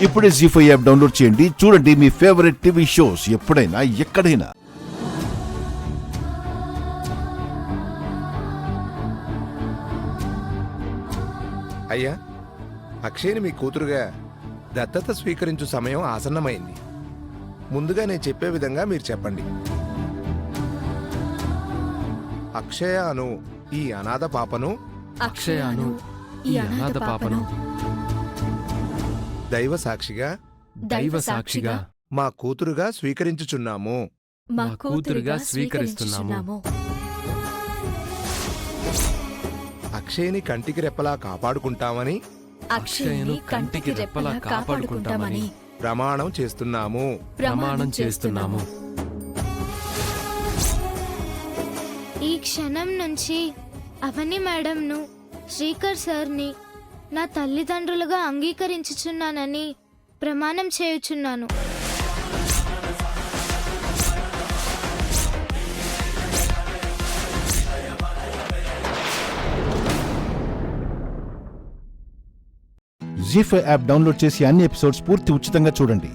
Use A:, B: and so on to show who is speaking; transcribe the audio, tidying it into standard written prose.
A: ఇప్పుడే జీ5 app download చేయండి. చూడండి మీ ఫేవరెట్ టీవీ షోస్ ఎప్పుడైనా ఎక్కడైనా.
B: అయ్యా, అక్షయ్ని మీ కూతురుగా దత్తత స్వీకరించు సమయం ఆసన్నమైంది. ముందుగా నేను చెప్పే విధంగా మీరు చెప్పండి. అక్షయ అను ఈ అనాథ పాపను
C: అక్షయాను ఈ అనాథ పాపను
B: దైవ సాక్షిగా
C: దైవ సాక్షిగా
B: మా కూతురుగా స్వీకరించుచున్నాము.
C: మా కూతురుగా స్వీకరిస్తున్నాము.
B: అక్షయ్ని కంటికి రెప్పలా కాపాడుకుంటామని
C: అక్షయను కంటికి రెప్పలా కాపాడుకుంటామని
B: ప్రమాణం చేస్తున్నాము.
C: ప్రమాణం చేస్తున్నాము.
D: ఈ క్షణం నుంచి అవని మేడంను, శ్రీకర్ సార్ని నా తల్లిదండ్రులుగా అంగీకరించుచున్నానని ప్రమాణం చేయుచున్నాను.
A: జీ5 యాప్ డౌన్లోడ్ చేసి అన్ని ఎపిసోడ్స్ పూర్తి ఉచితంగా చూడండి.